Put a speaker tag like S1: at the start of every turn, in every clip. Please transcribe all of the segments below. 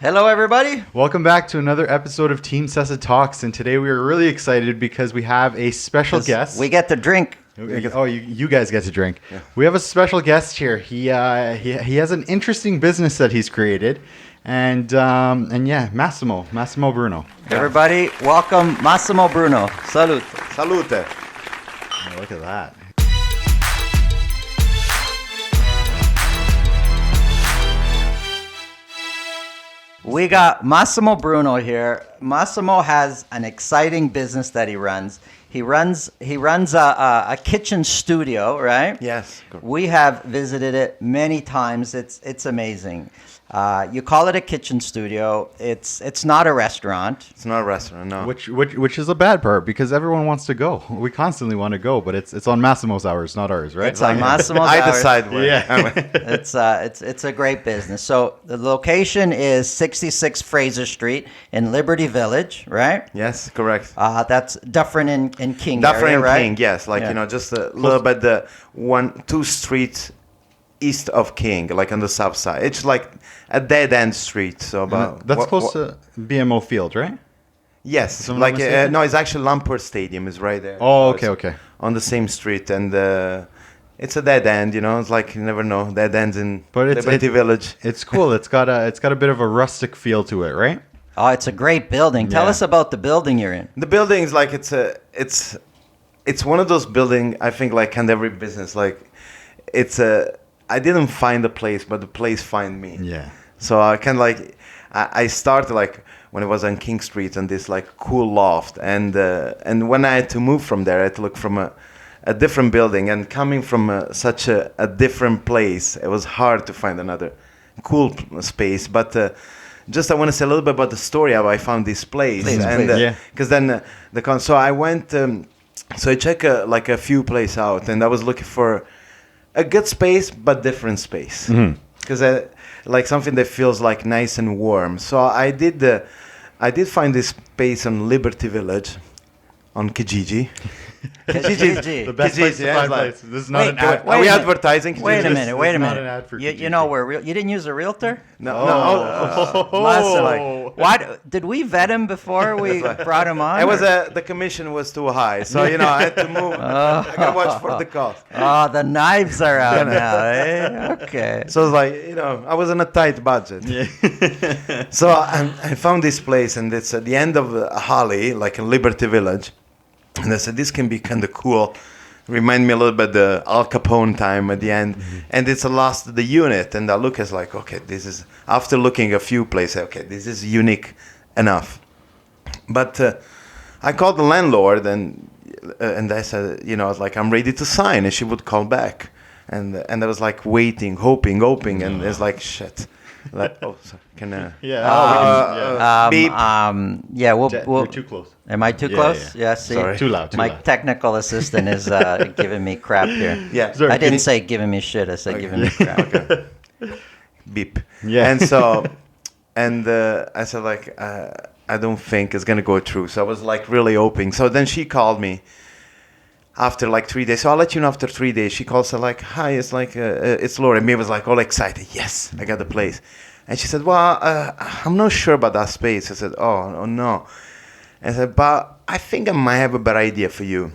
S1: Hello, everybody.
S2: Welcome back to another episode of Team Sessa Talks, and today we are really excited because we have a special guest.
S1: We get to drink.
S2: Oh, you guys get to drink. Yeah. We have a special guest here. He has an interesting business that he's created, and yeah, Massimo Bruno.
S1: Everybody, welcome Massimo Bruno. Salute.
S3: Salute.
S2: Oh, look at that.
S1: We got Massimo Bruno here. Massimo has an exciting business that he runs. He runs a kitchen studio, right?
S3: Yes.
S1: We have visited it many times. It's amazing. You call it a kitchen studio. It's not a restaurant.
S3: It's not a restaurant, no.
S2: Which is a bad part because everyone wants to go. We constantly want to go, but it's on Massimo's hours, not ours, right?
S1: It's on Massimo's
S3: I
S1: hours.
S3: decide where.
S2: Yeah.
S1: It's a great business. So the location is 66 Fraser Street in Liberty Village, right?
S3: Yes, correct.
S1: That's different in King
S3: Different
S1: area,
S3: in
S1: right?
S3: King, yes. Like, just a little bit the 2 streets east of King, like on the south side. It's like a dead-end street. So about
S2: that's close to BMO Field, right?
S3: Yes. Like no, it's actually Lamport Stadium is right there.
S2: Oh,
S3: so
S2: okay.
S3: On the same street, and it's a dead end. It's like you never know. Dead ends in Liberty Village.
S2: It's cool. It's got a bit of a rustic feel to it, right?
S1: Oh, it's a great building. Tell us about the building you're in.
S3: The building is like it's one of those buildings. I think like in every business, like I didn't find the place, but the place find me.
S2: Yeah.
S3: So I kind of like I started like when it was on King Street on this like cool loft, and when I had to move from there, I had to look from a different building, and coming from such a different place, it was hard to find another cool space. But just I want to say a little bit about the story how I found this place, because then so I went. So I checked like a few places out, and I was looking for a good space, but different space. Because like something that feels like nice and warm. So I did find this space on Liberty Village, on Kijiji.
S1: Kijiji.
S2: The best place to find places. This is not an ad.
S3: Are we advertising Kijiji?
S1: Wait a minute.
S2: Not an ad for Kijiji.
S1: You didn't use a realtor?
S3: No.
S1: Massimo. Why did we vet him before we brought him on?
S3: It was the commission was too high, so I had to move. I gotta watch for the cost.
S1: Oh, the knives are out now. Eh? Okay.
S3: So it's like I was on a tight budget.
S2: Yeah.
S3: So I found this place, and it's at the end of Holly, like in Liberty Village. And I said, this can be kind of cool. Remind me a little bit the Al Capone time at the end. And it's the unit. And I look as like, okay, this is, after looking a few places, okay, this is unique enough. But I called the landlord and I said, I was like, I'm ready to sign. And she would call back. And I was like waiting, hoping. And it's like, shit. Like, sorry. Can
S2: beep.
S1: Yeah, we'll
S2: You're too close.
S1: Am I too close? Yeah, see.
S3: Sorry.
S2: Too loud.
S1: My technical assistant is giving me crap here.
S3: Yeah.
S2: Sorry,
S1: I didn't say giving me shit. I said giving me crap.
S3: Okay. Beep.
S2: Yeah.
S3: And so, I said like, I don't think it's gonna go through. So I was like really hoping. So then she called me after like 3 days. So I'll let you know after 3 days. She calls her like, hi, it's like, it's Laura. And me was like all excited. Yes, I got the place. And she said, well, I'm not sure about that space. I said, oh no. I said, but I think I might have a better idea for you.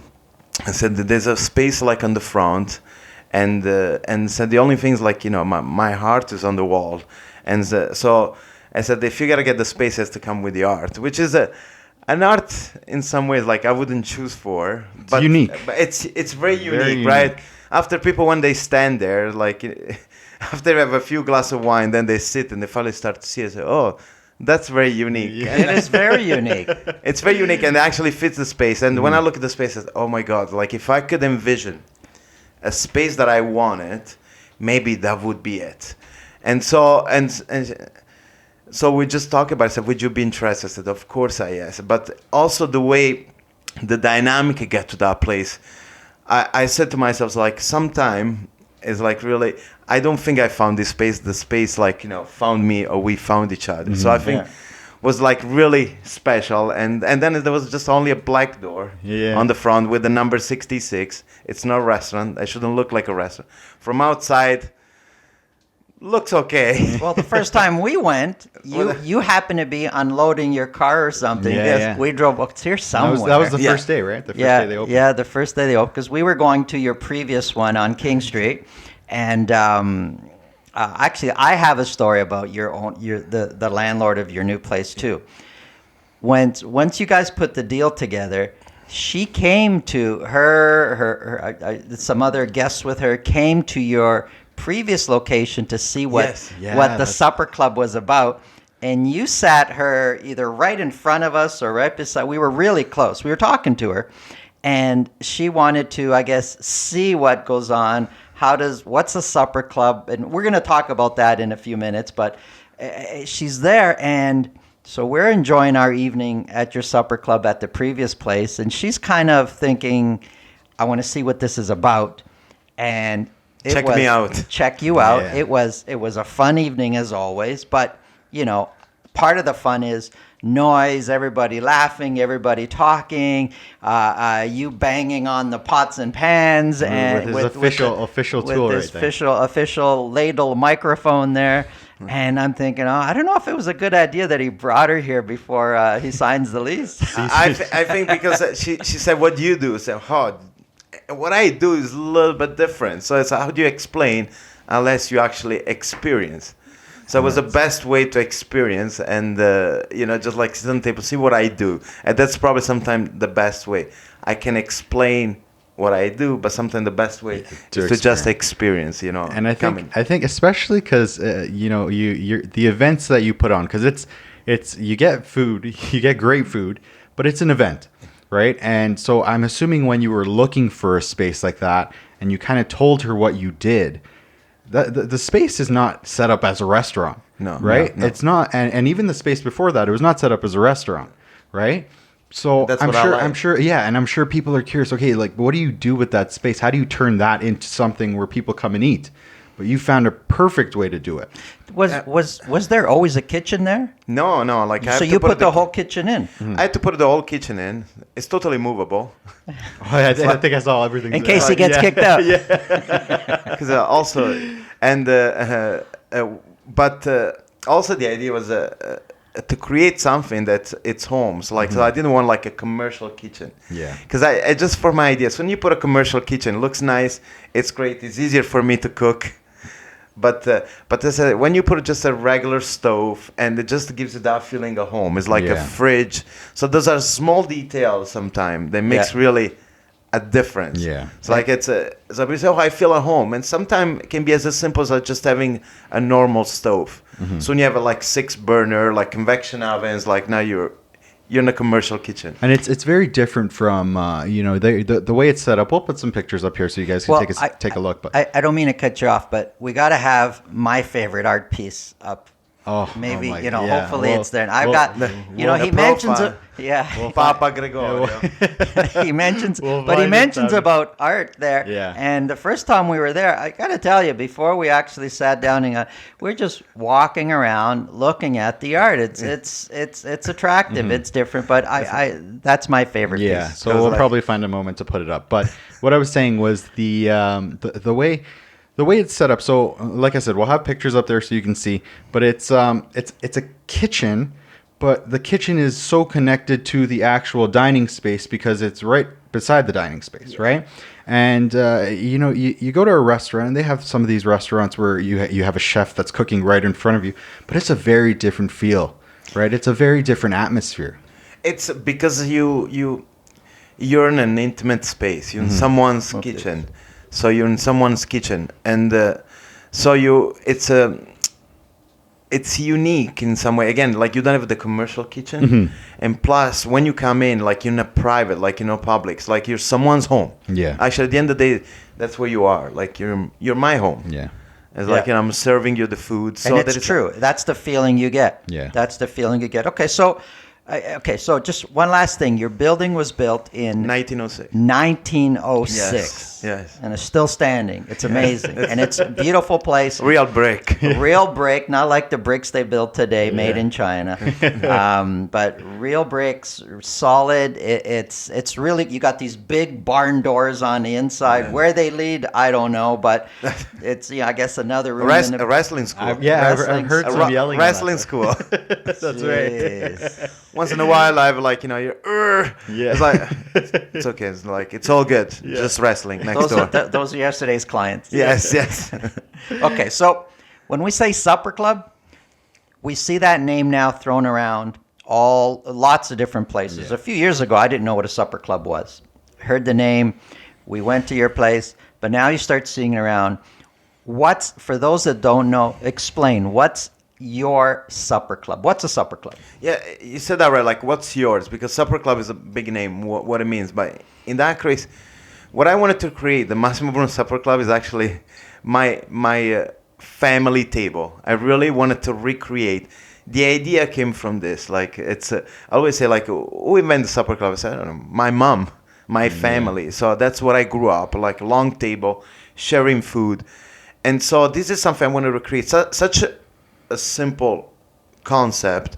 S3: I said, there's a space like on the front. And said, the only thing is like, my heart is on the wall. And so I said, if you got to get the space, it has to come with the art, which is an art in some ways like I wouldn't choose for. But
S2: unique.
S3: But it's very unique, right? After people, when they stand there, like after they have a few glasses of wine, then they sit and they finally start to see it. Say, oh, that's very unique.
S2: Yeah.
S1: It is very unique.
S3: It's very unique and it actually fits the space. And when I look at the space, I say, oh my God, like if I could envision a space that I wanted, maybe that would be it. And so so we just talked about it. I said, would you be interested? I said, of course I yes. But also the way the dynamic could get to that place, I said to myself, like, sometime is like really, I don't think I found this space. The space like, found me or we found each other. So I think was like really special. And then there was just only a black door on the front with the number 66. It's not a restaurant. I shouldn't look like a restaurant. From outside, looks okay.
S1: Well, the first time we went, you happened to be unloading your car or something.
S2: Yeah,
S1: Yes,
S2: yeah.
S1: we drove. It's here somewhere.
S2: That was the
S3: Yeah.
S2: first day, right? The first
S1: yeah,
S2: day they opened.
S1: yeah, the first day they opened, because we were going to your previous one on King Street, and actually, I have a story about the landlord of your new place too. Once you guys put the deal together, she came to some other guests with her came to your previous location to see what
S3: Yes.
S2: Yeah,
S1: what the
S2: that's-
S1: supper club was about. And you sat her either right in front of us or right beside. We were really close. We were talking to her, and she wanted to, I guess, see what goes on. What's a supper club? And we're going to talk about that in a few minutes. But she's there, and so we're enjoying our evening at your supper club at the previous place, and she's kind of thinking, I want to see what this is about. And
S3: Check me out.
S1: Check you out.
S2: Yeah.
S1: It was a fun evening as always, but part of the fun is noise, everybody laughing, everybody talking, you banging on the pots and pans, and
S2: with his official tool
S1: with his
S2: right there.
S1: official ladle microphone there. And I'm thinking, I don't know if it was a good idea that he brought her here before he signs the lease.
S3: I think because she said, "What do you do?" I said, what I do is a little bit different. So it's how do you explain unless you actually experience? So it was the best way to experience, and just like some people see what I do, and that's probably sometimes the best way. I can explain what I do, but sometimes the best way is to just experience.
S2: And I think especially because you're the events that you put on, because it's you get food, you get great food, but it's an event, right? And so I'm assuming when you were looking for a space like that, and you kind of told her what you did. The space is not set up as a restaurant,
S3: No,
S2: right?
S3: no.
S2: It's not, and even the space before that, it was not set up as a restaurant, right? So
S3: That's
S2: I'm
S3: what I
S2: sure,
S3: like.
S2: I'm sure, yeah, and I'm sure people are curious. Okay, like, what do you do with that space? How do you turn that into something where people come and eat? But you found a perfect way to do it.
S1: Was there always a kitchen there?
S3: No, like I have
S1: So
S3: to
S1: you put the
S3: the
S1: whole kitchen in.
S3: I had to put the whole kitchen in. It's totally movable.
S2: I think I saw everything.
S1: In case he gets kicked out.
S3: Because also, and but also the idea was to create something that it's home. So so I didn't want like a commercial kitchen.
S2: Yeah.
S3: Because I just for my ideas, when you put a commercial kitchen, it looks nice, it's great, it's easier for me to cook. But when you put just a regular stove, and it just gives you that feeling of home. It's like a fridge. So those are small details sometimes that makes really a difference.
S2: Yeah.
S3: It's like so we say, I feel at home. And sometimes it can be as simple as just having a normal stove. So when you have a 6-burner, like convection ovens, like now you're in a commercial kitchen.
S2: And it's very different from the way it's set up. We'll put some pictures up here so you guys can take a look. But
S1: I don't mean to cut you off, but we got to have my favorite art piece up. Maybe hopefully it's there. And I've got he mentions it. Yeah.
S3: Papa Gregorio.
S1: he mentions
S2: We'll
S1: but he
S2: find it,
S1: mentions
S2: Tommy.
S1: about art there.
S2: Yeah.
S1: And the first time we were there, I got to tell you, before we actually sat down and we're just walking around looking at the art. It's attractive. It's different, but I that's my favorite
S2: yeah,
S1: piece.
S2: so we'll probably find a moment to put it up. But what I was saying was the way it's set up. So, like I said, we'll have pictures up there so you can see. But it's a kitchen, but the kitchen is so connected to the actual dining space because it's right beside the dining space, right? And you go to a restaurant, and they have some of these restaurants where you have a chef that's cooking right in front of you, but it's a very different feel, right? It's a very different atmosphere.
S3: It's because you're in an intimate space. You're in someone's kitchen. So you're in someone's kitchen, and it's unique in some way. Again, like you don't have the commercial kitchen, and plus when you come in, like you're in a private, like Publix, like you're someone's home.
S2: Yeah.
S3: Actually, at the end of the day, that's where you are. Like you're my home.
S2: Yeah.
S3: It's like I'm serving you the food. So
S1: And it's true. That's the feeling you get.
S2: Yeah.
S1: That's the feeling you get. Okay, so Okay, so just one last thing. Your building was built in
S3: 1906.
S1: 1906.
S3: Yes.
S1: And it's still standing. It's amazing. And it's a beautiful place.
S3: Real brick.
S1: Real brick, not like the bricks they build today, made in China. But real bricks, solid. It's really, you got these big barn doors on the inside. Where they lead, I don't know, but it's, I guess another room.
S3: A wrestling school.
S2: I've heard some yelling.
S3: Wrestling school.
S2: That's right.
S3: Once in a while, I've like, you're,
S2: Yeah.
S3: it's like, it's okay. It's like, it's all good. Just wrestling next door.
S1: Those are yesterday's clients.
S3: Yes.
S1: Okay, so when we say supper club, we see that name now thrown around lots of different places. A few years ago, I didn't know what a supper club was. Heard the name, we went to your place, but now you start seeing it around. For those that don't know, explain, what's your supper club? What's a supper club?
S3: Yeah, you said that right. Like, what's yours? Because supper club is a big name, what it means. But in that case, what I wanted to create, the Massimo Bruno Supper Club, is actually my family table. I really wanted to recreate. The idea came from this. Like, I always say, like, who invented the supper club? I said, I don't know, my mom, my family. So that's what I grew up, like a long table, sharing food. And so this is something I want to recreate. Such a simple concept.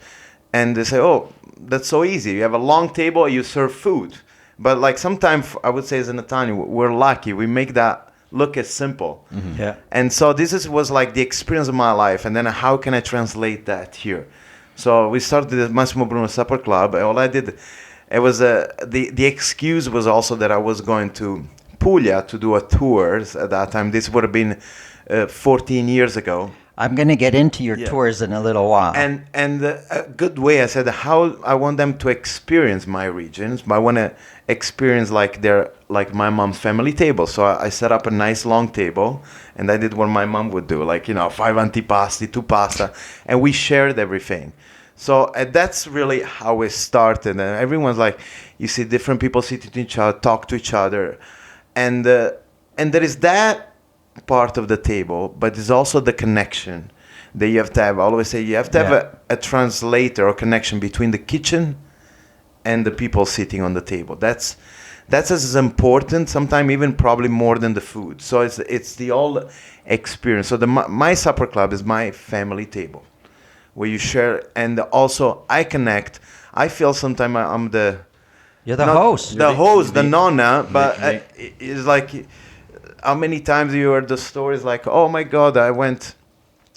S3: And they say, oh, that's so easy. You have a long table, you serve food. But like sometimes I would say as an Italian, we're lucky. We make that look as simple.
S1: Mm-hmm. Yeah.
S3: And so this was like the experience of my life. And then how can I translate that here? So we started the Massimo Bruno Supper Club. All I did, it was the excuse was also that I was going to Puglia to do a tours at that time. This would have been 14 years ago.
S1: I'm going to get into your tours in a little while.
S3: And a good way, I said, how I want them to experience my regions, but I want to experience like my mom's family table. So I set up a nice long table, and I did what my mom would do, like 5 antipasti, 2 pasta, and we shared everything. So that's really how it started. And everyone's like, you see different people sitting to each other, talk to each other, and there is that part of the table, but there's also the connection that you have to have. I always say you have to have a translator or connection between the kitchen and the people sitting on the table. That's as important, sometimes even probably more than the food. So it's the whole experience. So my supper club is my family table where you share, and also I connect. I feel sometimes I'm
S1: you're the host.
S3: The host, the nonna, but it's like, how many times you heard the stories like, oh my God, I went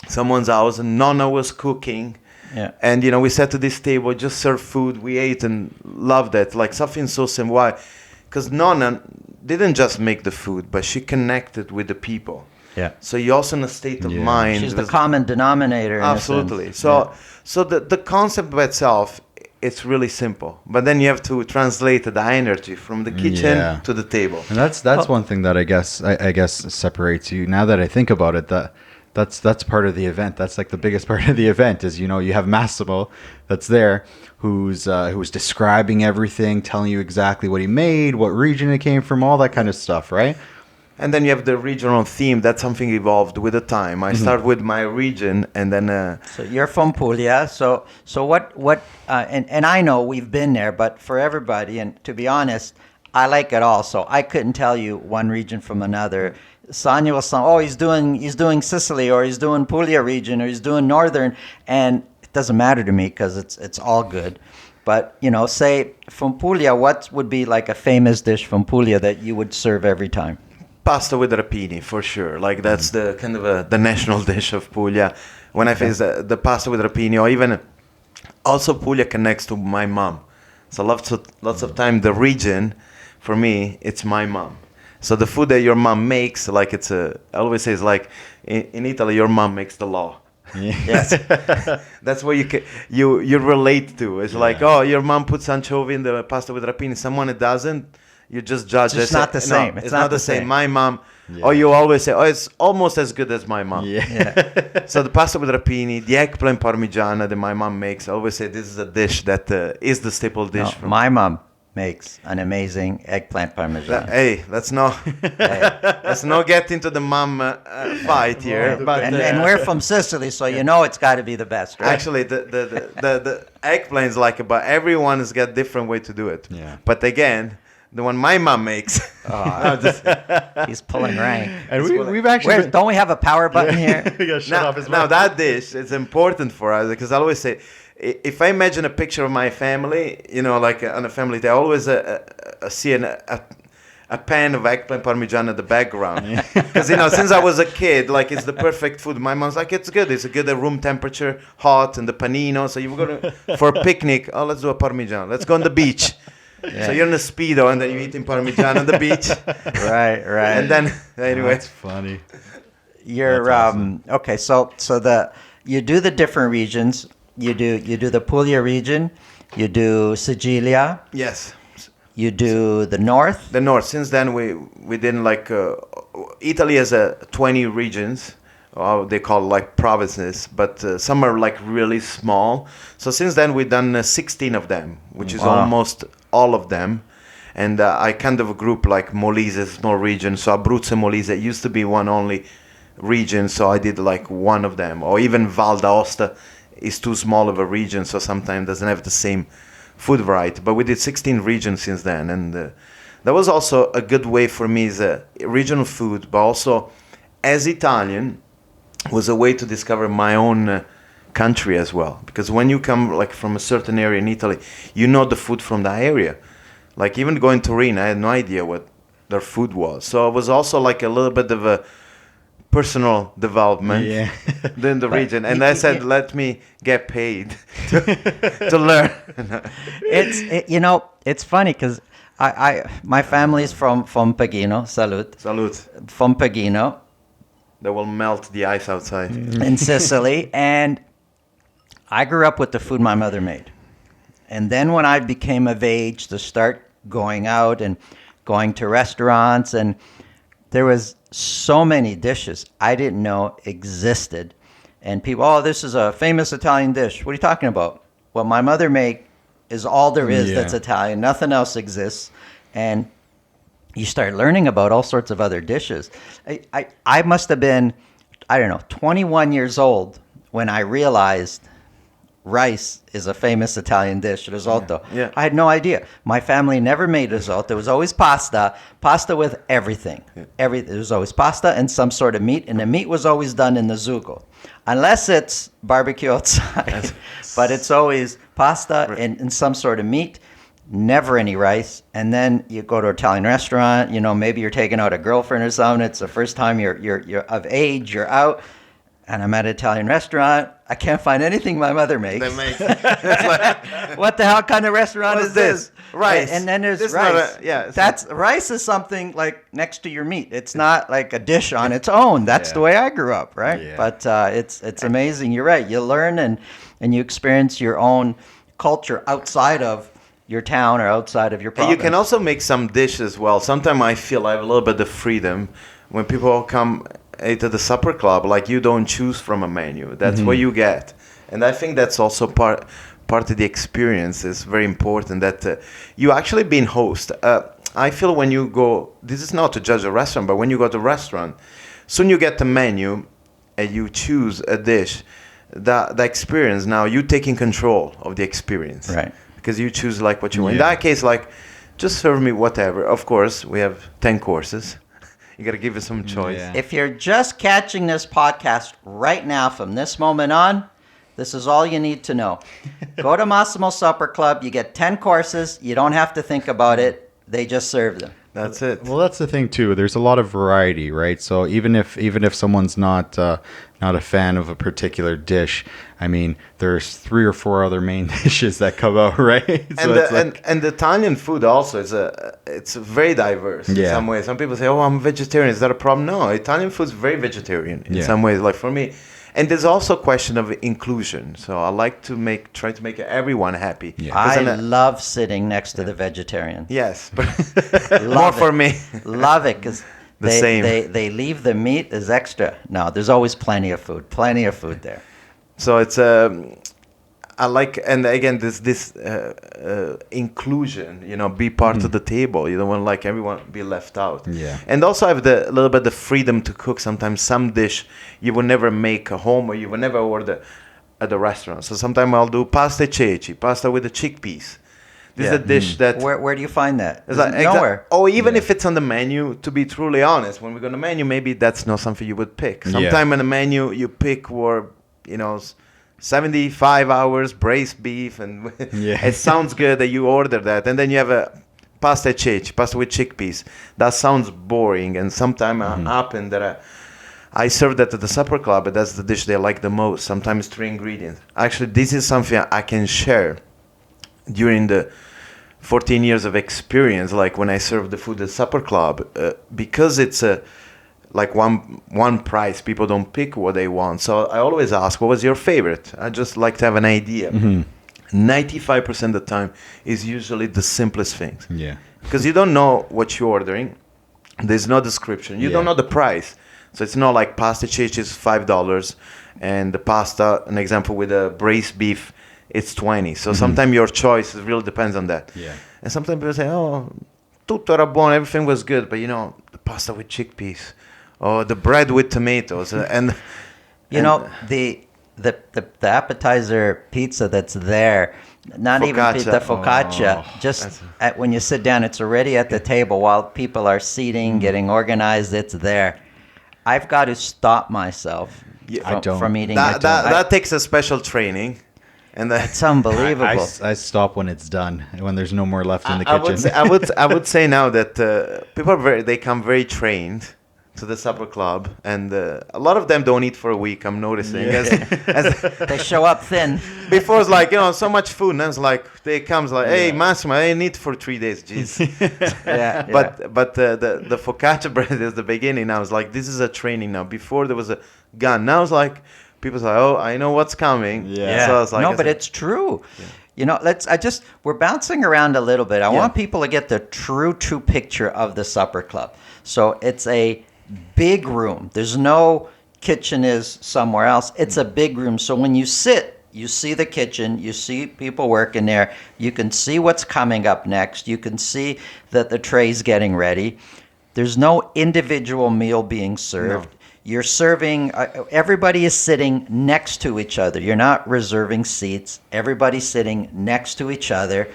S3: someone's house and Nonna was cooking.
S1: Yeah.
S3: And, we sat to this table, just served food, we ate and loved it. Like something so simple. Why? Because Nonna didn't just make the food, but she connected with the people.
S1: Yeah.
S3: So you're also in a state of mind.
S1: She's the common denominator.
S3: Absolutely. So the concept by itself, it's really simple, but then you have to translate the energy from the kitchen to the table.
S2: And that's one thing that I guess separates you. Now that I think about it, that's part of the event. That's like the biggest part of the event is, you have Massimo that's there who's describing everything, telling you exactly what he made, what region it came from, all that kind of stuff, right?
S3: And then you have the regional theme. That's something evolved with the time. I start with my region, and then.
S1: So you're from Puglia. So what? And I know we've been there, but for everybody, and to be honest, I like it all. So I couldn't tell you one region from another. Sonia will say, oh, he's doing Sicily, or he's doing Puglia region, or he's doing Northern, and it doesn't matter to me because it's all good. But say from Puglia, what would be like a famous dish from Puglia that you would serve every time?
S3: Pasta with rapini, for sure. Like that's the kind of the national dish of Puglia. When I face the pasta with rapini, or even also Puglia connects to my mom. So lots of time the region, for me, it's my mom. So the food that your mom makes, like I always say, it's like in Italy, your mom makes the law. Yes, that's what you relate to. It's like, oh, your mom puts anchovy in the pasta with rapini. Someone that doesn't. You just judge.
S1: It's not the same.
S3: It's not the same. My mom, or you always say, oh, it's almost as good as my mom.
S1: Yeah.
S3: So the pasta with rapini, the eggplant parmigiana that my mom makes, I always say this is a dish that is the staple dish.
S1: No, my mom. makes an amazing eggplant parmesan.
S3: Hey, let's not get into the mom fight here. But
S1: And we're from Sicily, so you know it's got to be the best, right?
S3: actually, the eggplant's like, but everyone has got different way to do it.
S2: Yeah.
S3: But again, the one my mom makes.
S1: He's pulling rank.
S2: And we've actually
S1: Don't we have a power button here?
S2: You gotta shut off his
S3: Now
S2: mic.
S3: that dish is important for us because I always say, if I imagine a picture of my family, like on a family, they always see a pan of eggplant parmesan in the background. Because since I was a kid, like it's the perfect food. My mom's like, it's good. It's a good room temperature, hot, and the panino. So you go for a picnic. Oh, let's do a parmesan. Let's go on the beach.
S1: Yeah.
S3: So you're in a speedo and then you're eating parmesan on the beach.
S1: Right.
S3: And then anyway,
S2: That's funny.
S1: You're
S2: That's awesome.
S1: okay. So you do the different regions. You do the Puglia region. You do Sicilia.
S3: yes.
S1: You do the north.
S3: The north. Since then, we didn't like Italy has 20 regions. They call like provinces, but some are like really small. So since then, we've done 16 of them, which is
S1: Wow.
S3: almost all of them. And I kind of group like Molise, small region. So Abruzzo and Molise it used to be one only region, so I did like one of them. Or even Val d'Aosta is too small of a region, so sometimes doesn't have the same food variety. But we did 16 regions since then, and that was also a good way for me as a regional food, but also as Italian was a way to discover my own country as well. Because when you come like from a certain area in Italy, you know the food from that area. Like even going to Turin, I had no idea what their food was. So it was also like a little bit of a personal development
S2: Yeah.
S3: in the region. And I said, let me get paid to learn.
S1: It's funny because my family's from Pagino, Salute,
S3: Salute.
S1: from Pagino
S3: That will melt the ice outside.
S1: in Sicily, and I grew up with the food my mother made. And then when I became of age to start going out and going to restaurants, and there was so many dishes I didn't know existed. And people, oh, this is a famous Italian dish. What are you talking about? What my mother made is all there is that's
S2: Yeah.
S1: Italian. Nothing else exists. And you start learning about all sorts of other dishes. I must have been, 21 years old when I realized rice is a famous Italian dish, risotto.
S3: Yeah.
S1: I had no idea. My family never made risotto. It was always pasta with everything. It was always pasta and some sort of meat, and the meat was always done in the zugo. Unless it's barbecue outside, but it's always pasta and some sort of meat. Never any rice. And then you go to an Italian restaurant, maybe you're taking out a girlfriend or something. It's the first time you're of age, you're out. And I'm at an Italian restaurant. I can't find anything my mother makes.
S3: They make it's like,
S1: What the hell kind of restaurant
S3: What
S1: is
S3: is
S1: this?
S3: this? Rice.
S1: And then there's
S3: This is not
S1: rice.
S3: it's
S1: That's rice is something like next to your meat. It's not like a dish on its own. That's the way I grew up, right?
S2: Yeah.
S1: But it's amazing. You're right. You learn and you experience your own culture outside of your town or outside of your
S3: And
S1: province.
S3: you can also make some dishes as well. Sometimes I feel I have a little bit of freedom when people come to the supper club. Like you don't choose from a menu. That's what you get. And I think that's also part of the experience. Is very important that you actually being host. I feel when you go, this is not to judge a restaurant, but when you go to a restaurant, soon you get the menu and you choose a dish. The experience, now you taking control of the experience.
S1: Right.
S3: Because you choose like what you want. In
S2: Yeah.
S3: that case, like, just serve me whatever. Of course, we have 10 courses. You got to give us some choice.
S2: Yeah.
S1: If you're just catching this podcast right now from this moment on, this is all you need to know. Go to Massimo Supper Club. You get 10 courses. You don't have to think about it. They just serve them.
S3: That's it.
S2: Well, that's the thing too. There's a lot of variety, right? So even if someone's not a fan of a particular dish, I mean, there's 3 or 4 other main dishes that come out, right? So
S3: And the Italian food also it's very diverse in
S2: Yeah.
S3: some ways. Some people say, "Oh, I'm vegetarian." Is that a problem? No, Italian food is very vegetarian in
S2: Yeah.
S3: some ways. Like for me, and there's also a question of inclusion. So I like to try to make everyone happy.
S2: Yeah.
S3: 'Cause
S1: I
S3: then,
S1: love sitting next to the vegetarian.
S3: yes, but more
S1: Love
S3: for
S1: it.
S3: me.
S1: Love it because
S3: The same.
S1: they leave the meat as extra. No, there's always plenty of food there.
S3: So it's I like, and again, this inclusion, be part of the table. You don't want like everyone be left out.
S2: Yeah.
S3: And also have a little bit the freedom to cook. Sometimes some dish you will never make at home or you will never order at the restaurant. So sometimes I'll do pasta ceci, pasta with the chickpeas. This is a dish that
S1: Where do you find that?
S3: it's like
S1: Nowhere.
S3: Oh, even if it's on the menu, to be truly honest, when we go on the menu, maybe that's not something you would pick. Sometime on the menu, you pick 75 hours braised beef, and it sounds good that you order that. And then you have a pasta ceci, pasta with chickpeas. That sounds boring. And sometimes it happened that I serve that at the supper club, but that's the dish they like the most. Sometimes 3 ingredients. Actually, this is something I can share during the 14 years of experience, like when I serve the food at supper club, because it's like one price, people don't pick what they want. So I always ask, what was your favorite? I just like to have an idea. 95% of the time is usually the simplest things.
S2: Yeah.
S3: Because you don't know what you're ordering. There's no description. You don't know the price. So it's not like pasta ceci is $5 and the pasta, an example with a braised beef, it's 20. So sometimes your choice really depends on that.
S2: Yeah.
S3: And sometimes people say, oh, tutto era buono, everything was good, but the pasta with chickpeas or the bread with tomatoes and
S1: the appetizer pizza that's there, not even
S3: Focaccia.
S1: the focaccia, just when you sit down, it's already at the table while people are seating, getting organized, it's there. I've got to stop myself from eating it.
S3: That takes a special training. And
S1: it's unbelievable.
S2: I stop when it's done, when there's no more left in the
S3: I
S2: kitchen.
S3: I would say now that people they come very trained to the supper club, and a lot of them don't eat for a week. I'm noticing as
S1: they show up thin.
S3: Before it's like so much food, and it's like they comes like, hey Massimo, I didn't eat for 3 days, jeez. But the focaccia bread is the beginning. Now it's like this is a training now. Before there was a gun. Now it's like. People say, "Oh, I know what's coming."
S1: Yeah.
S3: So it's like,
S1: no, but it's true. Yeah. We're bouncing around a little bit. I want people to get the true picture of the supper club. So it's a big room. There's no kitchen is somewhere else. It's a big room. So when you sit, you see the kitchen, you see people working there. You can see what's coming up next. You can see that the tray's getting ready. There's no individual meal being served. No. You're serving, everybody is sitting next to each other. You're not reserving seats. Everybody's sitting next to each other,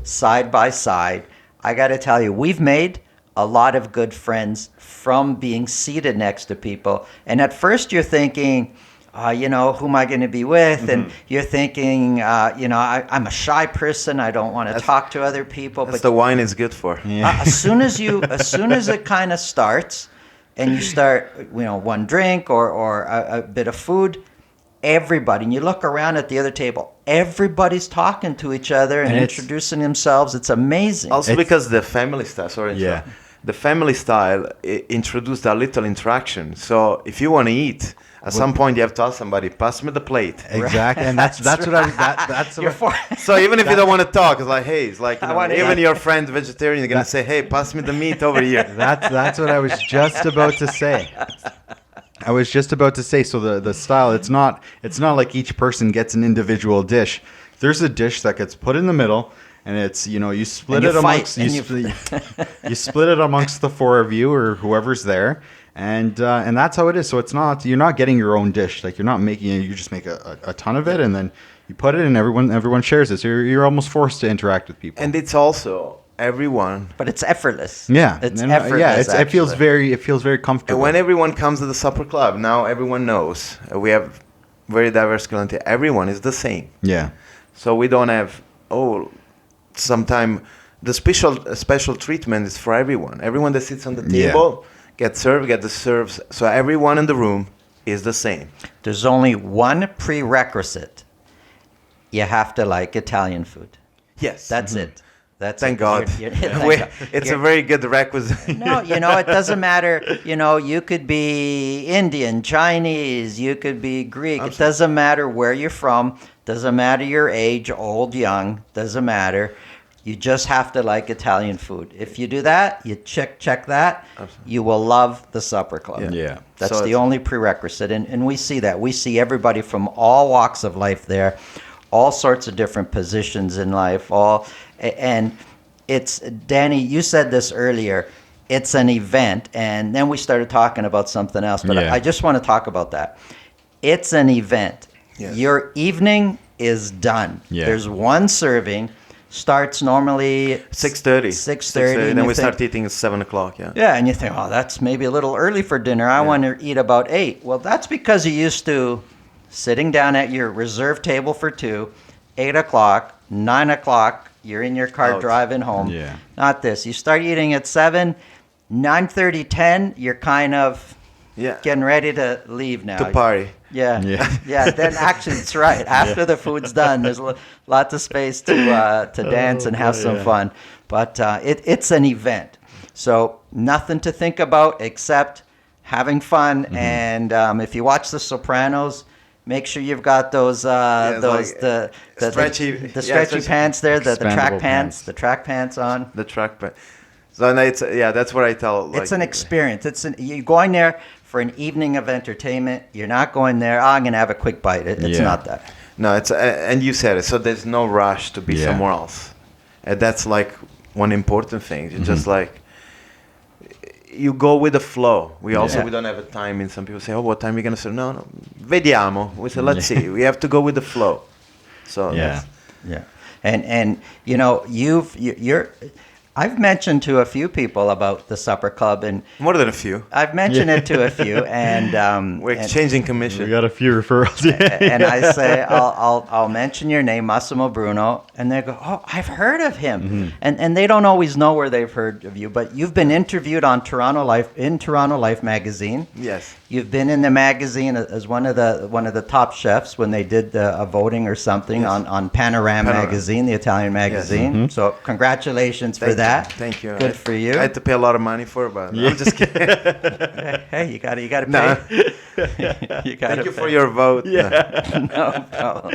S1: side by side. I got to tell you, we've made a lot of good friends from being seated next to people. And at first you're thinking, who am I going to be with? And you're thinking, I'm a shy person. I don't want to talk to other people.
S3: But the wine is good for.
S1: Yeah. As soon as it kind of starts, and you start, one drink or a bit of food, everybody, and you look around at the other table, everybody's talking to each other and introducing themselves. It's amazing.
S3: Also because the family style, the family style introduced a little interaction. So if you want to eat, at some point you have to ask somebody, pass me the plate.
S2: Exactly, and that's what
S3: So even if you don't want to talk, it's like, hey, it's like even your friend vegetarian, you're gonna say, hey, pass me the meat over here.
S2: That's what I was just about to say. So the style, it's not like each person gets an individual dish. There's a dish that gets put in the middle, and it's you split it amongst you split it amongst the 4 of you or whoever's there. And that's how it is. So you're not getting your own dish. Like you're not making it. You just make a ton of it, and then you put it, and everyone shares it. So you're almost forced to interact with people.
S3: And it's also everyone.
S1: But it's effortless.
S3: Yeah,
S1: it's effortless.
S2: It feels very comfortable.
S3: And when everyone comes to the supper club, now everyone knows we have very diverse clientele. Everyone is the same.
S2: Yeah.
S3: So we don't have sometime the special treatment is for everyone. Everyone that sits on the table. Yeah. Get the serves. So everyone in the room is the same.
S1: There's only one prerequisite. You have to like Italian food.
S3: Yes.
S1: That's it.
S3: Thank God. It's a very good requisite.
S1: No, it doesn't matter. You could be Indian, Chinese, you could be Greek. Absolutely. It doesn't matter where you're from. Doesn't matter your age, old, young. Doesn't matter. You just have to like Italian food. If you do that, you check that, absolutely. You will love the supper club.
S2: Yeah.
S1: That's the only prerequisite. And we see that. We see everybody from all walks of life there. all sorts of different positions in life. And it's Danny. You said this earlier. It's an event, and then we started talking about something else. But
S2: Yeah.
S1: I just want to talk about that. It's an event.
S3: Yes.
S1: Your evening is done.
S2: Yeah.
S1: There's one serving. Starts normally
S3: 6:30.
S1: 6:30, and
S3: Then
S1: you
S3: we
S1: think-
S3: start eating at 7 o'clock. Yeah.
S1: Yeah, and you think, oh, that's maybe a little early for dinner. I want to eat about 8. Well, that's because you used to sitting down at your reserved table for 2, 8 o'clock, 9 o'clock, you're in your car
S3: Out.
S1: driving home.
S2: Yeah.
S1: Not this. You start eating at 7, 9:30, 10, you're kind of
S3: Yeah.
S1: getting ready to leave now.
S3: To party.
S1: Yeah,
S2: Yeah.
S1: yeah. Then actually, it's right. After the food's done, there's lots of space to dance and have some
S2: yeah.
S1: fun. But it's an event, so nothing to think about except having fun.
S2: Mm-hmm.
S1: And if you watch The Sopranos, make sure you've got those
S3: it's
S1: those
S3: like
S1: the
S3: stretchy-
S1: the
S3: yeah,
S1: stretchy
S3: stretchy-
S1: pants there, the track
S2: Expandable
S1: pants,
S2: pants.
S1: the track pants on.
S3: The track, but so and it's that's what I tell. Like,
S1: It's an experience. You're going there for an evening of entertainment. You're not going there, I'm going to have a quick bite. It's
S2: Yeah.
S1: not that.
S3: No, it's and you said it. So there's no rush to be
S2: Yeah.
S3: somewhere else, and that's like one important thing. You just like you go with the flow. We also
S1: Yeah.
S3: we don't have a time. And some people say, "Oh, what time are you gonna say?" No, vediamo. We say, "Let's see." We have to go with the flow. So
S2: Yeah.
S3: that's-
S1: Yeah, and you know you're. I've mentioned to a few people about the supper club, and
S3: more than a few.
S1: I've mentioned it to a few, and
S3: We're exchanging commission.
S2: We got a few referrals.
S1: and I say I'll mention your name, Massimo Bruno, and they go, oh, I've heard of him, and they don't always know where they've heard of you, but you've been interviewed on Toronto Life magazine.
S3: Yes.
S1: You've been in the magazine as one of the top chefs when they did a voting or something
S3: Yes.
S1: on Panorama
S3: Panorama.
S1: magazine, the Italian magazine. So congratulations for that.
S3: Thank you.
S1: Good for you.
S3: I had to pay a lot of money for it, but I'm just kidding.
S1: Hey, you got to
S3: No.
S1: pay. You got
S3: Thank you for your vote.
S1: no problem.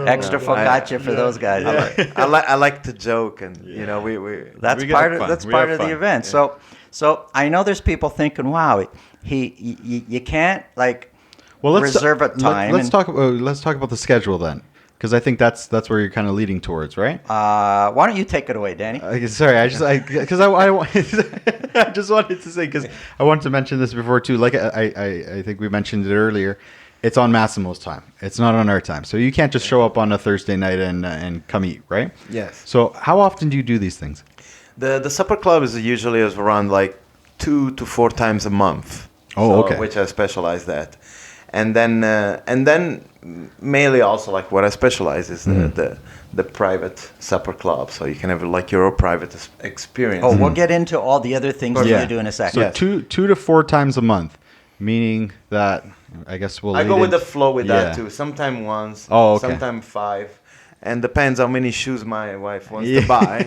S1: Extra focaccia for those guys.
S3: I like to joke, and you know we
S1: That's
S2: We
S1: part
S2: have
S1: of
S2: fun.
S1: that's
S2: We
S1: part
S2: have
S1: of the
S2: fun.
S1: event. So I know there's people thinking, wow, you can't like reserve a time.
S2: Let's talk about the schedule then, because I think that's where you're kind of leading towards, right?
S1: Why don't you take it away, Danny?
S2: Sorry, I just wanted to say, because I wanted to mention this before too. Like I think we mentioned it earlier. It's on Massimo's time. It's not on our time. So you can't just show up on a Thursday night and come eat, right?
S3: Yes.
S2: So how often do you do these things?
S3: The supper club is usually around like 2 to 4 times a month.
S2: Oh, okay.
S3: Which I specialize that, and then mainly also like what I specialize is the private supper club. So you can have like your own private experience.
S1: Oh, we'll get into all the other things that
S2: Yeah.
S1: you do in a second.
S2: So
S3: Yes.
S2: two to 4 times a month, meaning that I guess we'll.
S3: I go
S2: lead
S3: with the
S2: in-
S3: flow with
S2: Yeah.
S3: that too. Sometimes once,
S2: Oh, okay.
S3: sometimes 5, and depends how many shoes my wife wants
S2: Yeah.
S3: to buy.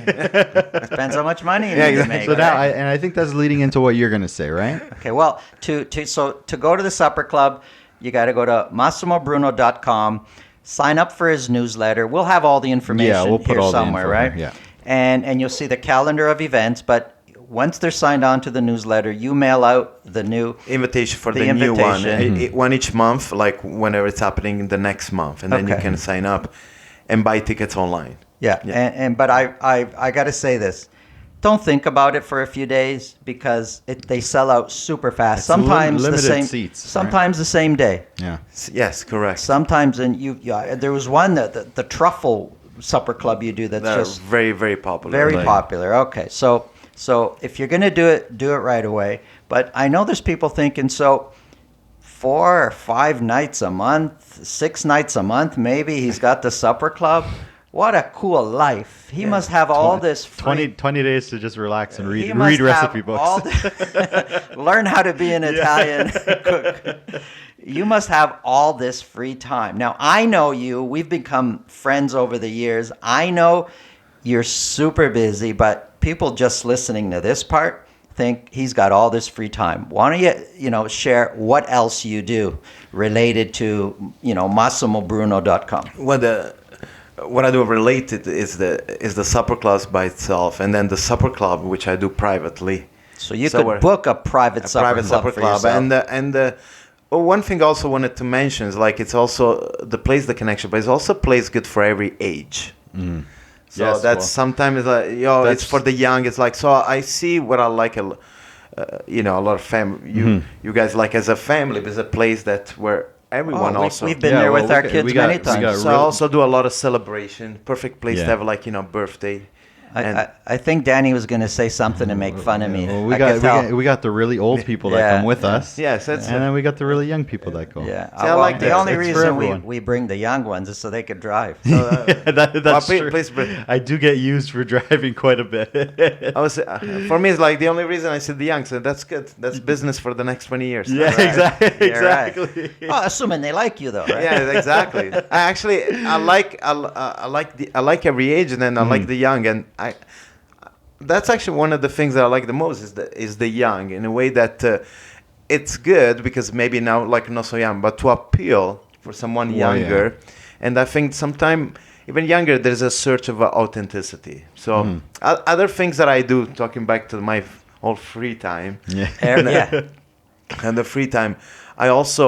S1: Depends how much money you
S3: Yeah,
S1: need to
S3: exactly.
S1: make.
S2: So now,
S1: right?
S2: I think that's leading into what you're gonna say, right?
S1: Okay, well, to go to the supper club, you got to go to MassimoBruno.com, sign up for his newsletter. We'll have all the information
S2: Yeah, we'll put
S1: here
S2: all the
S1: somewhere,
S2: info
S1: right?
S2: here, yeah.
S1: And you'll see the calendar of events, but once they're signed on to the newsletter, you mail out the new
S3: Invitation for
S1: The
S3: the, new one.
S1: invitation.
S3: One each month, like whenever it's happening in the next month, and then you
S1: Okay.
S3: can sign up and buy tickets online.
S1: Yeah,
S3: Yeah.
S1: And but I got to say this. Don't think about it for a few days because they sell out super fast.
S2: It's
S1: sometimes the
S2: limited
S1: same
S2: seats, right?
S1: sometimes the same day.
S2: Yeah.
S3: Yes, correct.
S1: Sometimes there was one that the truffle supper club you do that's
S3: They're
S1: just
S3: very, very popular.
S1: very
S2: Like-
S1: popular. Okay. So if you're going to do it right away. But I know there's people thinking, so 4 or 5 nights a month, 6 nights a month, maybe he's got the supper club. What a cool life. He must have all this free
S2: 20 days to just relax and
S1: He
S2: read
S1: must
S2: recipe
S1: have
S2: books.
S1: all learn how to be an Italian cook. You must have all this free time. Now, I know you. We've become friends over the years. I know you're super busy, but people just listening to this part think he's got all this free time. Why don't you share what else you do related to, MassimoBruno.com?
S3: What I do related is the supper clubs by itself, and then the supper club which I do privately.
S1: So you
S3: So
S1: could
S3: we're-
S1: book a private
S3: A
S1: supper
S3: private
S1: club
S3: supper
S1: for
S3: club,
S1: yourself.
S3: and Well, one thing I also wanted to mention is like it's also the plays the connection, but it's also plays good for every age. So
S2: Yes,
S3: that's
S2: well,
S3: sometimes like it's
S2: that's-
S3: for the young. It's like so I see what I like. A lot of you guys like as a family. There's a place that where everyone also.
S1: we've been
S2: Yeah,
S1: there
S2: well,
S1: with
S2: we
S1: our
S2: got-
S1: kids
S2: we got-
S1: many
S2: we
S1: times.
S2: got
S3: So I also do a lot of celebration. Perfect place
S2: Yeah.
S3: to have like birthday. And
S1: I think Danny was going to say something to make fun of me.
S2: Well, we
S1: I
S2: got,
S1: could
S2: we
S1: tell.
S2: got we got the really old people that
S1: Yeah,
S2: come with
S1: yeah.
S2: us.
S3: yes, that's
S2: And then we got the really young people that go.
S1: Yeah,
S3: See, I like
S1: the
S3: that.
S1: only
S2: It's for
S1: reason
S2: everyone.
S1: we bring the young ones is so they could drive.
S2: That's
S3: please-
S2: true.
S3: please bring-
S2: I do get used for driving quite a bit.
S3: I was for me it's like the only reason I said the young. So that's good. That's business for the next 20 years.
S2: yeah,
S1: Right.
S2: exactly.
S1: You're right.
S2: Exactly.
S1: Oh, assuming they like you though, right?
S3: Yeah, exactly. I like every age, and then I like the young, and that's actually one of the things that I like the most is the young in a way that it's good because maybe now like not so young, but to appeal for someone
S2: Well,
S3: younger, and I think sometimes even younger there's a search of authenticity. So other things that I do, talking back to my whole free time,
S2: Yeah.
S1: Yeah.
S3: and the free time, I also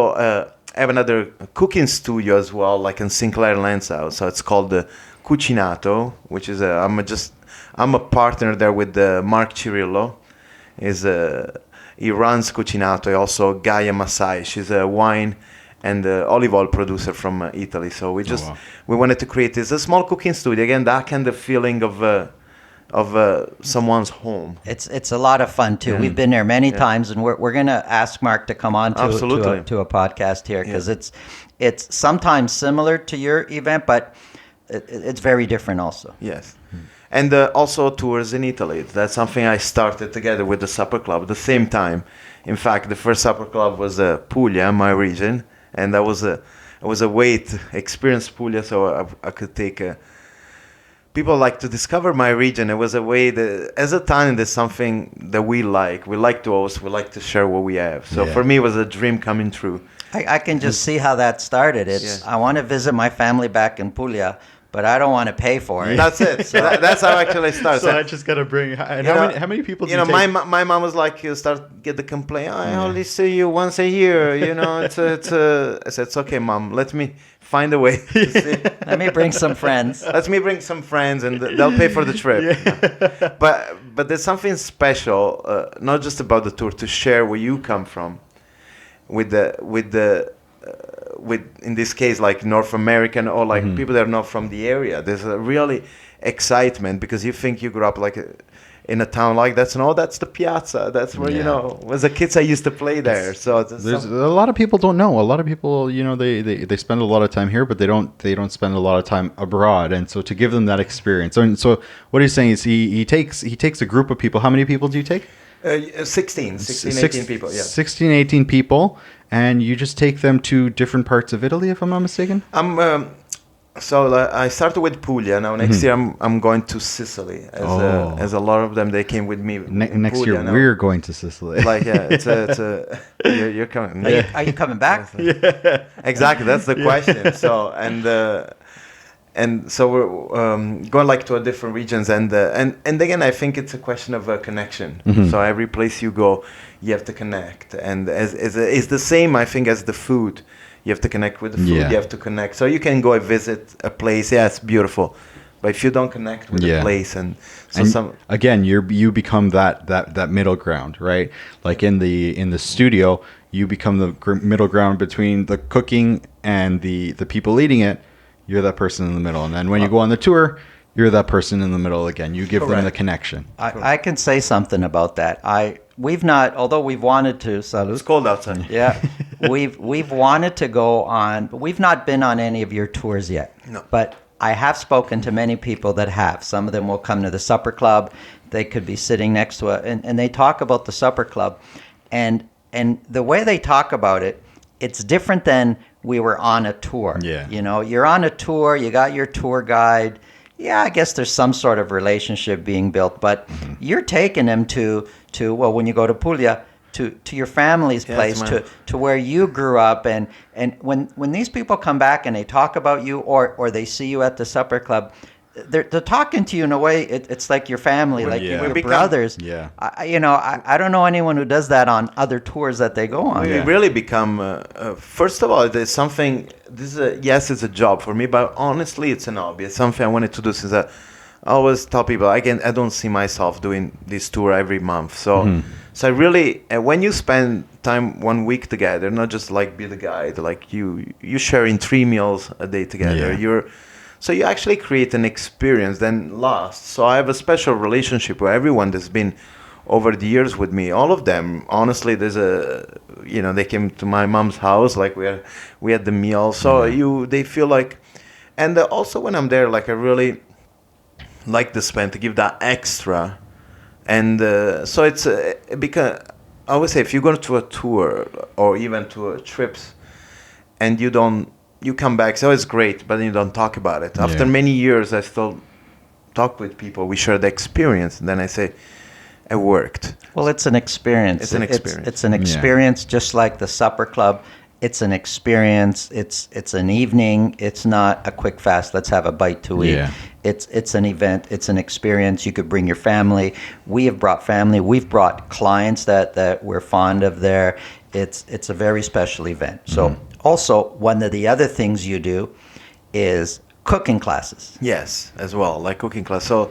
S3: have another cooking studio as well, like in Sinclair Lansau. So it's called the Cucinato, which is I'm a partner there with Mark Cirillo. He runs Cucinato. Also Gaia Masai. She's a wine and olive oil producer from Italy. So we wanted to create this a small cooking studio again. That kind of feeling of someone's home.
S1: It's a lot of fun too. We've been there many times, and we're gonna ask Mark to come on
S3: Absolutely.
S1: to a podcast here because it's sometimes similar to your event, but it's very different also.
S3: Yes. And also tours in Italy. That's something I started together with the Supper Club at the same time. In fact, the first Supper Club was Puglia, my region, and that was a way to experience Puglia, so I could take people like to discover my region. It was a way that, as a Italian, there's something that we like. We like to host. We like to share what we have. So for me, it was a dream coming true.
S1: I can just see how that started. I want to visit my family back in Puglia, but I don't want to pay for it.
S3: That's it. That's how actually it starts.
S2: So I just gotta bring. And how many people? Do
S3: You
S2: you
S3: know,
S2: take?
S3: my mom was like, you start get the complaint. Oh, I only see you once a year. You know, it's. I said, it's okay, mom. Let me find a way. To see.
S1: Let me bring some friends.
S3: Let me bring some friends, and they'll pay for the trip. But there's something special, not just about the tour, to share where you come from, with in this case like North American or like people that are not from the area. There's a really excitement because you think you grew up like in a town like that's the piazza. That's where as a kid I used to play there. So
S2: There's a lot of people don't know. A lot of people, they spend a lot of time here, but they don't spend a lot of time abroad. And so to give them that experience. And so what he's saying is he takes a group of people. How many people do you take?
S3: 16, 18 people. Yeah.
S2: 16, 18 people, and you just take them to different parts of Italy, if I'm not mistaken.
S3: So I started with Puglia. Now next year I'm going to Sicily. As a lot of them they came with me.
S2: Next
S3: Puglia
S2: year
S3: now.
S2: we're going to Sicily.
S3: Like you're coming.
S1: Are you coming back?
S3: Exactly, that's the question. So and so we're going like to a different regions, and again I think it's a question of a connection. So every place you go, you have to connect, and it's the same I think as the food. You have to connect with the food.
S2: Yeah.
S3: You have to connect. So you can go and visit a place. Yeah, it's beautiful, but if you don't connect with the place, and
S2: again, you become that middle ground, right? Like in the studio, you become the middle ground between the cooking and the people eating it. You're that person in the middle, and then when you go on the tour, you're that person in the middle again. You give them the connection.
S1: I can say something about that. Although we've wanted to, Salud.
S3: it's cold outside.
S1: Yeah, we've wanted to go on, but we've not been on any of your tours yet.
S3: No.
S1: But I have spoken to many people that have. Some of them will come to the supper club. They could be sitting next to and they talk about the supper club, and the way they talk about it, it's different than we were on a tour.
S2: Yeah.
S1: You're on a tour. You got your tour guide. Yeah, I guess there's some sort of relationship being built, but you're taking them to when you go to Puglia, to your family's place, to where you grew up, and when these people come back and they talk about you or they see you at the supper club, they're talking to you in a way. It's like your family, like
S2: yeah.
S1: your
S2: We
S3: become-
S1: brothers.
S2: Yeah.
S1: I don't know anyone who does that on other tours that they go on.
S3: We
S2: Yeah.
S3: really become. First of all, there's something. This is yes, it's a job for me, but honestly, it's an hobby. It's something I wanted to do since I always tell people I don't see myself doing this tour every month. So, so I really when you spend time 1 week together, not just like be the guide, like you sharing 3 meals a day together.
S2: Yeah.
S3: So you actually create an experience then lasts. So I have a special relationship with everyone that's been over the years with me. All of them, honestly, they came to my mom's house, like we had the meal. So they feel like, and also when I'm there, like I really like to spend to give that extra. And so it's because I always say if you go to a tour or even to trips and you come back, so it's great, but then you don't talk about it. After many years, I still talk with people. We share the experience, and then I say, "It worked."
S1: Well, it's an experience.
S3: It's an experience.
S1: It's an experience, just like the supper club. It's an experience. It's an evening. It's not a quick fast. Let's have a bite to eat.
S2: Yeah.
S1: It's an event. It's an experience. You could bring your family. We have brought family. We've brought clients that we're fond of there. It's a very special event. So also one of the other things you do is cooking classes.
S3: Yes, as well, like cooking class. So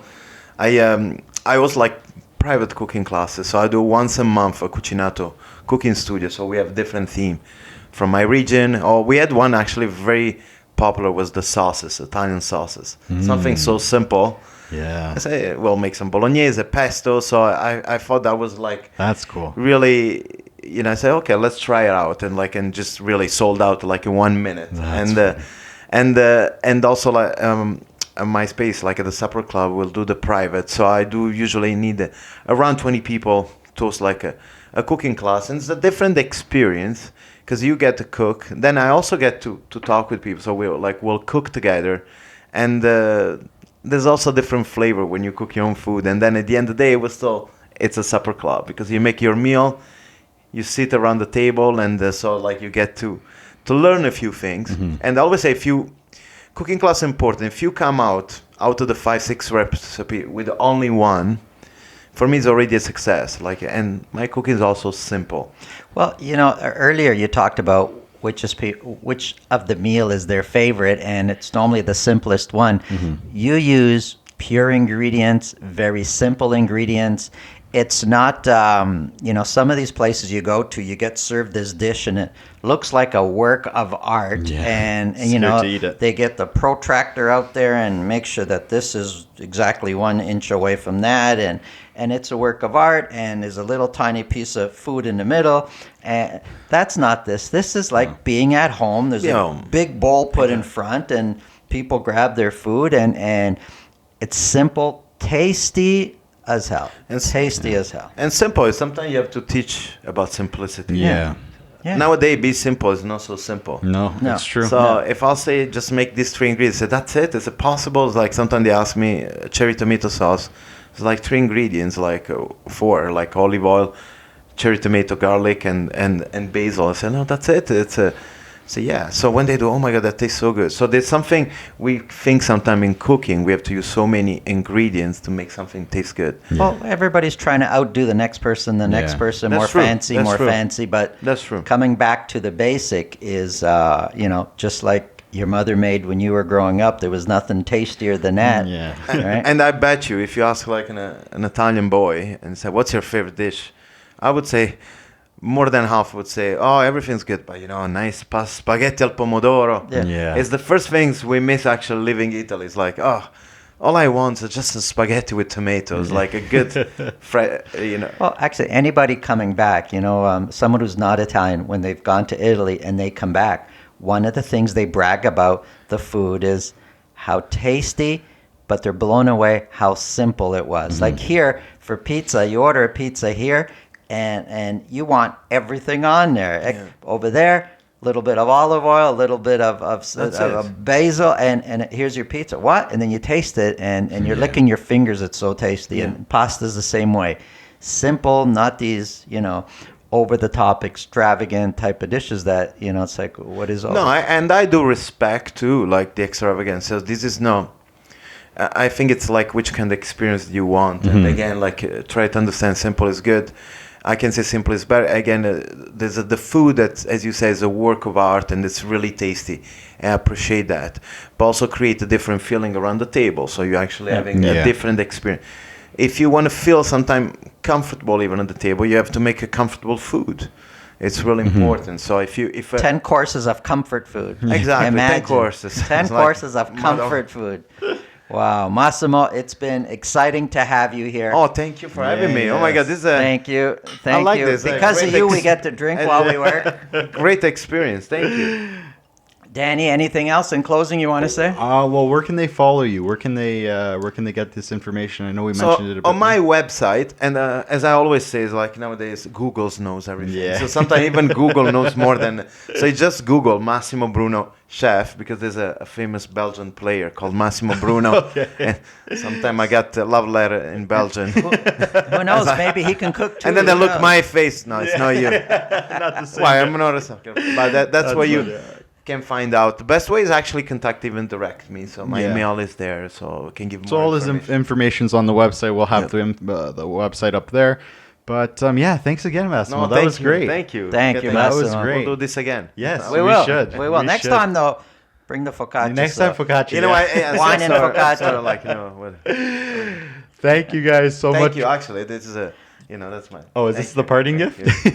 S3: I was like private cooking classes. So I do once a month a cucinato cooking studio. So we have different theme from my region. Or we had one actually very popular was the sauces, Italian sauces. Something so simple.
S2: Yeah.
S3: I say, well, make some bolognese, pesto. So I thought that was like
S2: That's cool.
S3: really, I say, okay, let's try it out, and just really sold out like in 1 minute.
S2: That's
S3: And also like my space, like at the supper club, we'll do the private. So I do usually need around 20 people to host like a cooking class, and it's a different experience because you get to cook. Then I also get to talk with people. So we'll cook together, and there's also different flavor when you cook your own food. And then at the end of the day, it's a supper club because you make your meal, you sit around the table, and so like you get to learn a few things. And I always say, cooking class is important. If you come out of the 5-6 recipe with only one, for me it's already a success. And my cooking is also simple.
S1: Well, earlier you talked about which of the meal is their favorite, and it's normally the simplest one. You use pure ingredients, very simple ingredients. It's not, some of these places you go to, you get served this dish and it looks like a work of art.
S2: Yeah.
S1: And
S2: It's good to eat it.
S1: they get the protractor out there and make sure that this is exactly 1 inch away from that. And it's a work of art, and there's a little tiny piece of food in the middle. And that's not this. This is like being at home. There's a big bowl put in front, and people grab their food, and it's simple, tasty as hell.
S3: And
S1: Tasty as hell.
S3: And simple. Sometimes you have to teach about simplicity.
S2: Yeah.
S1: Yeah.
S3: Nowadays, be simple is not so simple.
S2: No, that's true.
S3: So if I'll say just make these 3 ingredients, say that's it. Is it possible? It's like sometimes they ask me cherry tomato sauce. It's like 3 ingredients, like 4, like olive oil, cherry tomato, garlic, and basil. I say no, that's it. So yeah. So when they do, oh my god, that tastes so good. So there's something we think sometimes in cooking we have to use so many ingredients to make something taste good.
S1: Well, everybody's trying to outdo the next person,
S2: Yeah.
S1: person,
S3: That's
S1: more
S3: true.
S1: fancy,
S3: That's
S1: more
S3: true.
S1: fancy. But
S3: That's true.
S1: coming back to the basic is, just like your mother made when you were growing up, there was nothing tastier than that.
S2: Yeah.
S1: Right?
S3: And I bet you, if you ask like an Italian boy and say, "What's your favorite dish?" I would say more than half would say, "Oh, everything's good, but a nice spaghetti al pomodoro."
S1: Yeah.
S2: Yeah.
S3: It's the first things we miss actually living Italy. It's like, oh, all I want is just a spaghetti with tomatoes, like a good,
S1: Well, actually, anybody coming back, someone who's not Italian, when they've gone to Italy and they come back, one of the things they brag about the food is how tasty, but they're blown away how simple it was. Like here, for pizza, you order a pizza here, and you want everything on there.
S3: Yeah.
S1: Over there, a little bit of olive oil, a little bit of
S3: That's it.
S1: basil, and here's your pizza. What? And then you taste it, and you're licking your fingers. It's so tasty.
S3: Yeah.
S1: And pasta's the same way. Simple, not these, over-the-top, extravagant type of dishes that, it's like, what is all
S3: No, and I do respect too, like the extravagance. So this is no. I think it's like which kind of experience do you want, and again, like try to understand simple is good. I can say simple is better. Again, there's the food that, as you say, is a work of art and it's really tasty. I appreciate that, but also create a different feeling around the table. So you're actually having a different experience. If you want to feel sometimes comfortable even at the table, you have to make a comfortable food. It's really important. So if
S1: 10 courses of comfort food.
S3: exactly
S1: Imagine.
S3: 10 courses,
S1: 10 courses of comfort food. Wow, Massimo, it's been exciting to have you here.
S3: Oh, thank you for having me. Oh my God, this is a
S1: Thank you. Thank
S3: like
S1: you.
S3: this.
S1: Because of
S3: Great
S1: you, we get to drink while we work.
S3: great experience. Thank you.
S1: Danny, anything else in closing you want to say?
S2: Well, where can they follow you? Where can they get this information? I know we mentioned it a bit.
S3: On my website, and as I always say, is like nowadays Google knows everything.
S2: Yeah.
S3: So sometimes even Google knows more than. So you just Google Massimo Bruno chef, because there's a famous Belgian player called Massimo Bruno.
S2: Okay.
S3: And sometime I got a love letter in Belgian.
S1: Who knows? Maybe he can cook too.
S3: And then they
S1: Who
S3: look
S1: knows?
S3: my face. No, it's not you.
S2: Not the same.
S3: Why? I'm not a sucker. But that's where you
S2: what,
S3: can find out. The best way is actually contact, even direct me. So my
S2: Yeah.
S3: email is there, so I can give
S2: So
S3: more
S2: all this
S3: information.
S2: information's on the website. We'll have the website up there. But yeah, thanks again, Massimo.
S3: No,
S2: that
S3: thank
S2: was
S3: you.
S2: great.
S3: Thank you.
S1: Thank you,
S2: That was
S1: Massimo.
S2: great.
S3: We'll do this again.
S2: Yes,
S1: We will.
S2: should.
S1: We will.
S2: We
S1: Next
S2: should.
S1: time, though, bring the focaccia.
S2: Next time, focaccia.
S3: You know,
S2: yeah.
S1: Wine and focaccia.
S3: Sort of like,
S2: Thank you guys so much.
S3: Thank you. Actually, this is that's my.
S2: Oh, is
S3: thank
S2: this the
S3: you.
S2: parting
S3: Thank
S2: gift?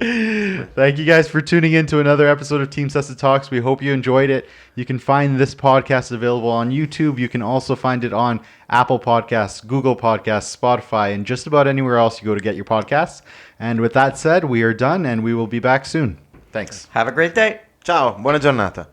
S3: you.
S2: Thank you guys for tuning in to another episode of Team Sessa Talks. We hope you enjoyed it. You can find this podcast available on YouTube. You can also find it on Apple Podcasts, Google Podcasts, Spotify, and just about anywhere else you go to get your podcasts. And with that said, we are done and we will be back soon. Thanks.
S1: Have a great day.
S3: Ciao, buona giornata.